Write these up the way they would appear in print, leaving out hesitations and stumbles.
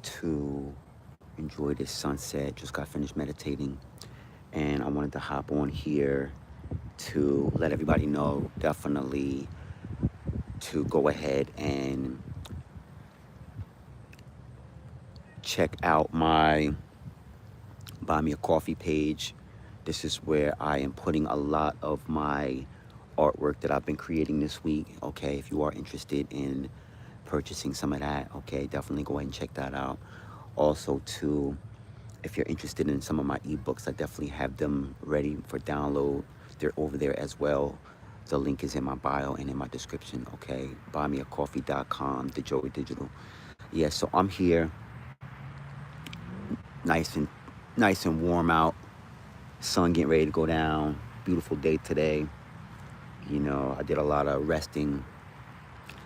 to enjoy this sunset. Just got finished meditating, and I wanted to hop on here to let everybody know, definitely, to go ahead and check out my Buy Me a Coffee page. This is where I am putting a lot of my artwork that I've been creating this week. Okay, if you are interested in purchasing some of that, okay, definitely go ahead and check that out. Also, too, if you're interested in some of my ebooks, I definitely have them ready for download. They're over there as well. The link is in my bio and in my description. Okay, buymeacoffee.com, the Joey Digital. Yeah, so I'm here, nice and nice and warm out. Sun getting ready to go down. Beautiful day today. I did a lot of resting.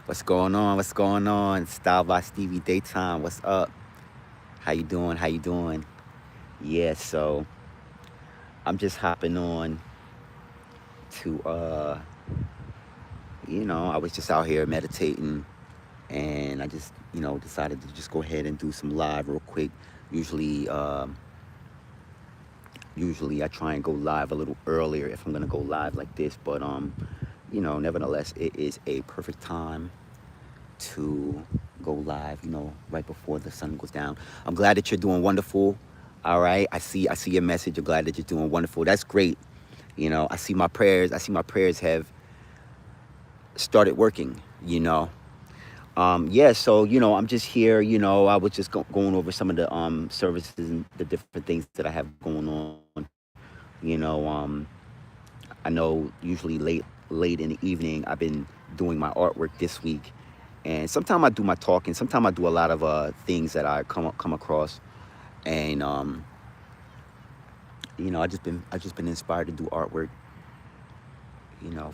What's going on? What's going on? Style by Stevie Daytime. What's up? How you doing? How you doing? Yeah, so I'm just hopping on to I was just out here meditating, and I just, decided to just go ahead and do some live real quick. Usually usually I try and go live a little earlier if I'm gonna go live like this, but nevertheless, it is a perfect time to go live, right before the sun goes down. I'm glad that you're doing wonderful. All right. I see your message. I'm glad that you're doing wonderful. That's great. I see my prayers have started working, Yeah, so I'm just here, I was just going over some of the services and the different things that I have going on. You know, um I know usually late in the evening I've been doing my artwork this week, and sometimes I do my talking, sometimes I do a lot of things that I come across, and I just been inspired to do artwork,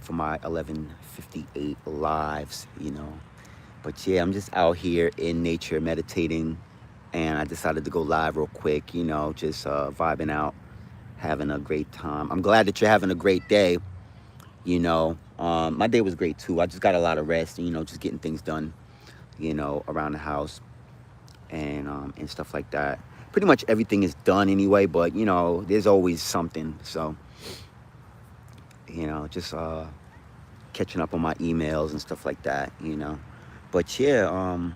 for my 11:58 lives, But yeah, I'm just out here in nature meditating, and I decided to go live real quick, just vibing out, having a great time. I'm glad that you're having a great day. My day was great too. I just got a lot of rest, just getting things done, around the house, and stuff like that. Pretty much everything is done anyway, but there's always something. So, just catching up on my emails and stuff like that. But yeah,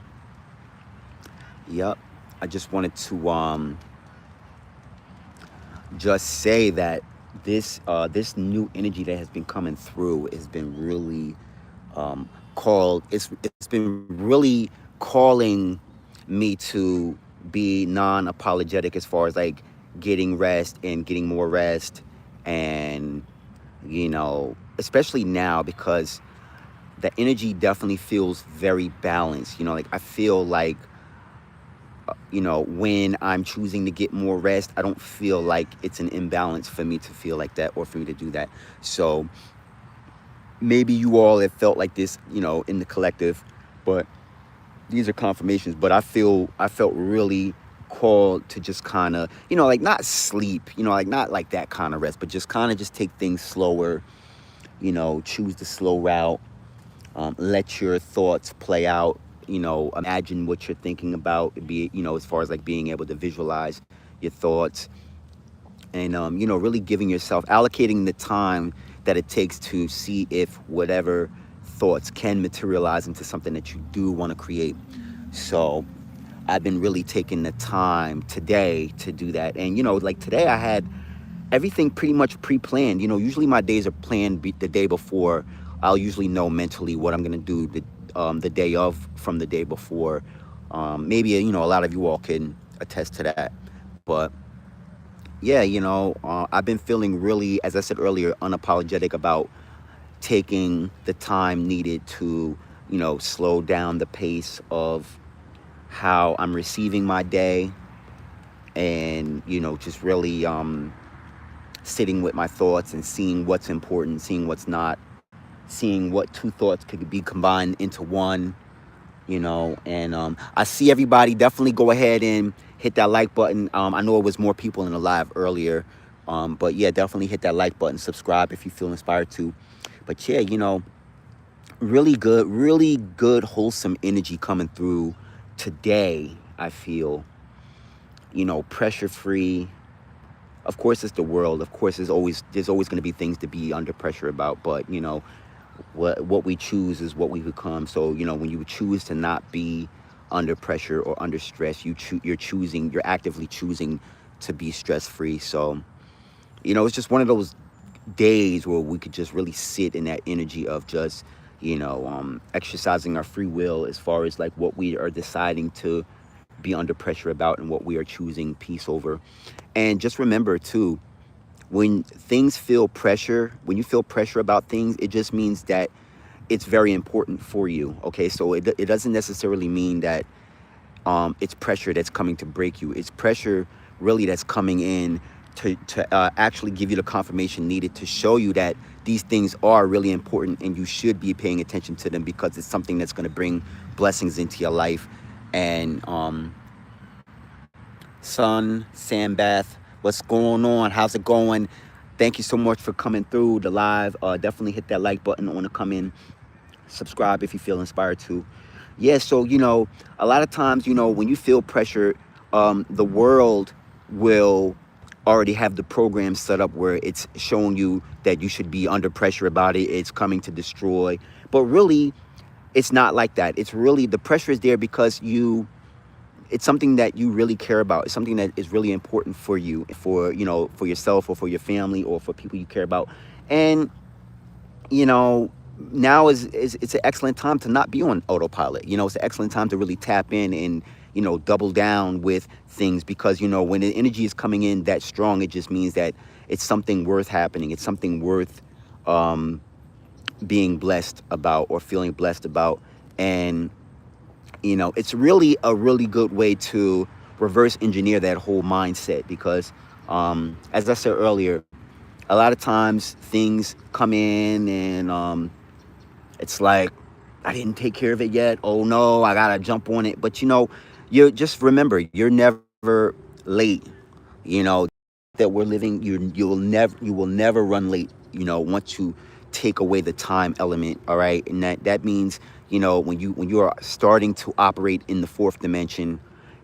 yep. I just wanted to just say that this new energy that has been coming through has been really called. It's been really calling me to be non-apologetic as far as like getting rest and getting more rest, and especially now, because the energy definitely feels very balanced. Like I feel like when I'm choosing to get more rest, I don't feel like it's an imbalance for me to feel like that or for me to do that. So maybe you all have felt like this, in the collective, but these are confirmations. But I felt really called to just kind of, like not sleep, like not like that kind of rest, but just kind of just take things slower, choose the slow route, let your thoughts play out, imagine what you're thinking about, be as far as like being able to visualize your thoughts, and really giving yourself, allocating the time that it takes to see if whatever thoughts can materialize into something that you do want to create. So I've been really taking the time today to do that. And like today I had everything pretty much pre-planned. Usually my days are planned the day before. I'll usually know mentally what I'm gonna do the day of, from the day before. Maybe a lot of you all can attest to that. But yeah, I've been feeling really, as I said earlier, unapologetic about taking the time needed to slow down the pace of how I'm receiving my day, and just really sitting with my thoughts and seeing what's important, seeing what's not, seeing what two thoughts could be combined into one, and I see everybody. Definitely go ahead and hit that like button. I know it was more people in the live earlier, but yeah, definitely hit that like button, subscribe if you feel inspired to. But yeah, really good wholesome energy coming through today, I feel, pressure free. Of course, it's the world. Of course, there's always going to be things to be under pressure about. But what we choose is what we become. So when you choose to not be under pressure or under stress, you're actively choosing to be stress free. So it's just one of those days where we could just really sit in that energy of just exercising our free will as far as like what we are deciding to be under pressure about and what we are choosing peace over. And just remember too, when you feel pressure about things, it just means that it's very important for you. Okay, so it doesn't necessarily mean that it's pressure that's coming to break you. It's pressure really that's coming in to actually give you the confirmation needed to show you that these things are really important and you should be paying attention to them, because it's something that's going to bring blessings into your life. And Sun Sandbath, what's going on? How's it going? Thank you so much for coming through the live. Definitely hit that like button. I want to come in, subscribe if you feel inspired to. Yeah, so a lot of times when you feel pressure, the world will already have the program set up where it's showing you that you should be under pressure about it. It's coming to destroy. But really, it's not like that. It's really, the pressure is there because it's something that you really care about. It's something that is really important for you, for for yourself or for your family or for people you care about. And now is it's an excellent time to not be on autopilot. It's an excellent time to really tap in and double down with things, because when the energy is coming in that strong, it just means that it's something worth happening. It's something worth being blessed about or feeling blessed about. And it's really a really good way to reverse engineer that whole mindset, because as I said earlier, a lot of times things come in and it's like, I didn't take care of it yet. Oh no, I gotta jump on it. But you just remember, you're never late. That we're living, you will never run late. Once you take away the time element, all right, and that means when you are starting to operate in the fourth dimension,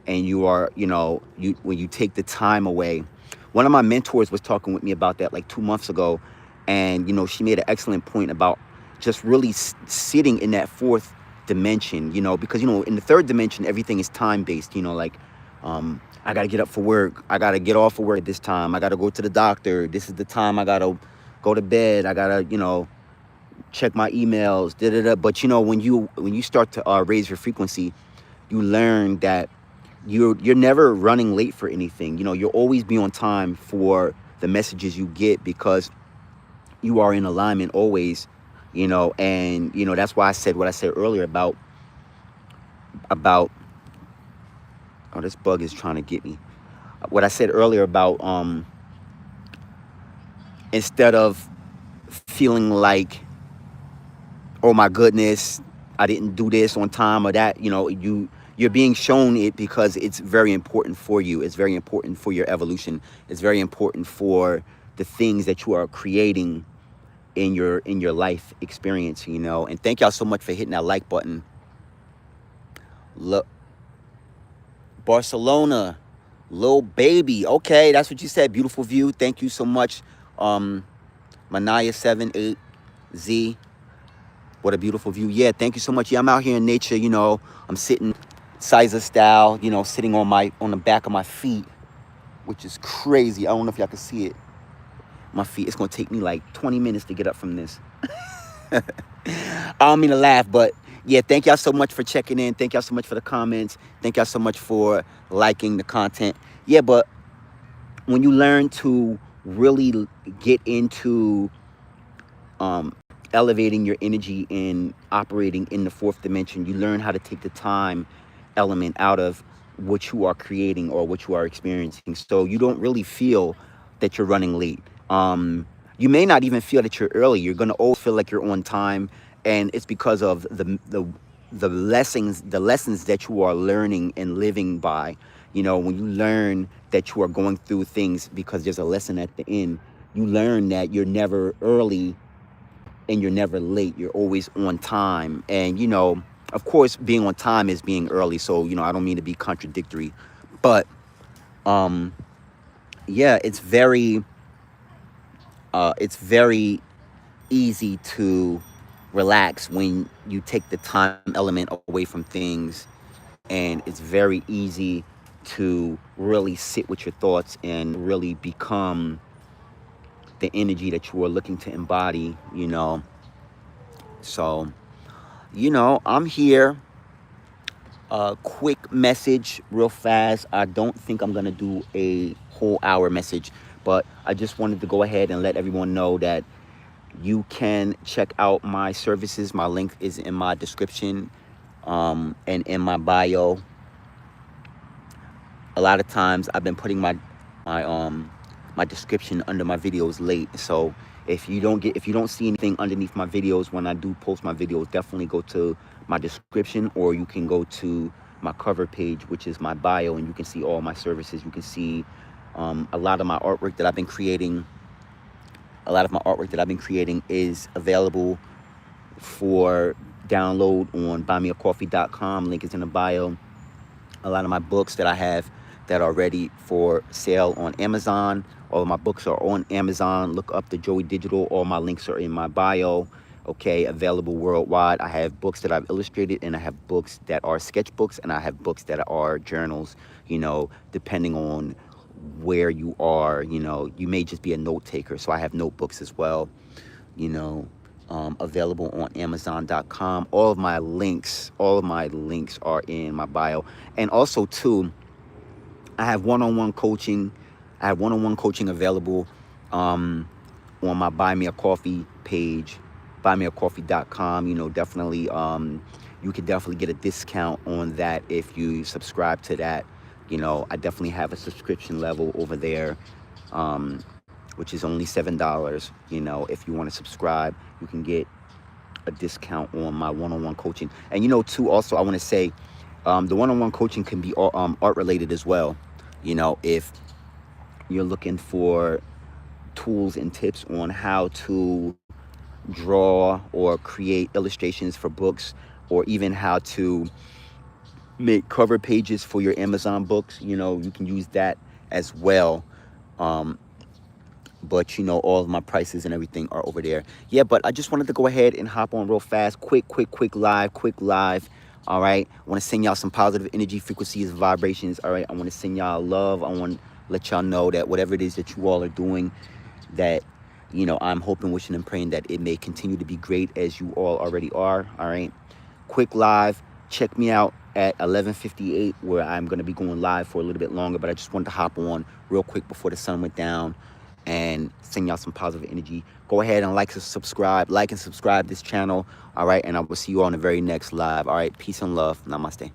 and you are when you take the time away. One of my mentors was talking with me about that like 2 months ago, and she made an excellent point about just really sitting in that fourth dimension, because in the third dimension everything is time based. I gotta get up for work, I gotta get off for work at this time, I gotta go to the doctor, this is the time I gotta go to bed, I gotta check my emails, But when you start to raise your frequency, you learn that you're never running late for anything. You'll always be on time for the messages you get, because you are in alignment always. And that's why I said what I said earlier about oh, this bug is trying to get me. What I said earlier about instead of feeling like, oh my goodness, I didn't do this on time or that, you're being shown it because it's very important for you. It's very important for your evolution. It's very important for the things that you are creating in your life experience. And thank y'all so much for hitting that like button. Look, Barcelona, little baby. Okay, that's what you said. Beautiful view. Thank you so much, Manaya78Z. What a beautiful view. Yeah, thank you so much. Yeah, I'm out here in nature. I'm sitting Sizer style, sitting on the back of my feet, which is crazy. I don't know if y'all can see it. My feet. It's gonna take me like 20 minutes to get up from this. I don't mean to laugh, but yeah, thank y'all so much for checking in. Thank y'all so much for the comments. Thank y'all so much for liking the content. Yeah, but when you learn to really get into elevating your energy and operating in the fourth dimension, you learn how to take the time element out of what you are creating or what you are experiencing. So you don't really feel that you're running late. You may not even feel that you're early. You're gonna always feel like you're on time, and it's because of the lessons that you are learning and living by. When you learn that you are going through things because there's a lesson at the end, you learn that you're never early and you're never late. You're always on time. And Of course, being on time is being early, so I don't mean to be contradictory, but um, yeah, it's very easy to relax when you take the time element away from things, and it's very easy to really sit with your thoughts and really become the energy that you are looking to embody. So, I'm here. A quick message real fast. I don't think I'm going to do a whole hour message, but I just wanted to go ahead and let everyone know that you can check out my services. My link is in my description, and in my bio. A lot of times I've been putting my description under my videos late. So if you don't see anything underneath my videos when I do post my videos, definitely go to my description, or you can go to my cover page, which is my bio, and you can see all my services. You can see a lot of my artwork that I've been creating. A lot of my artwork that I've been creating is available for download on buymeacoffee.com. Link is in the bio. A lot of my books that I have that are ready for sale on Amazon. All of my books are on Amazon. Look up the Joey Digital. All my links are in my bio. Okay, available worldwide. I have books that I've illustrated, and I have books that are sketchbooks, and I have books that are journals, depending on where you are. You may just be a note taker. So I have notebooks as well, you know, available on Amazon.com. All of my links are in my bio. And also, too, I have one-on-one coaching. I have one-on-one coaching available on my Buy Me a Coffee page, buymeacoffee.com. Definitely, you could definitely get a discount on that if you subscribe to that. I definitely have a subscription level over there, which is only $7. If you want to subscribe, you can get a discount on my one-on-one coaching. And too, also I want to say, the one-on-one coaching can be art related as well. If you're looking for tools and tips on how to draw or create illustrations for books, or even how to make cover pages for your Amazon books, you can use that as well. Um, but all of my prices and everything are over there. Yeah, but I just wanted to go ahead and hop on real fast, quick live. All right, I want to send y'all some positive energy, frequencies, vibrations. All right, I want to send y'all love. I want to let y'all know that whatever it is that you all are doing, that I'm hoping, wishing, and praying that it may continue to be great as you all already are. All right, quick live. Check me out at 11:58, where I'm going to be going live for a little bit longer, but I just wanted to hop on real quick before the sun went down and send y'all some positive energy. Go ahead and like and subscribe this channel. All right, and I will see you on the very next live. All right, peace and love. Namaste.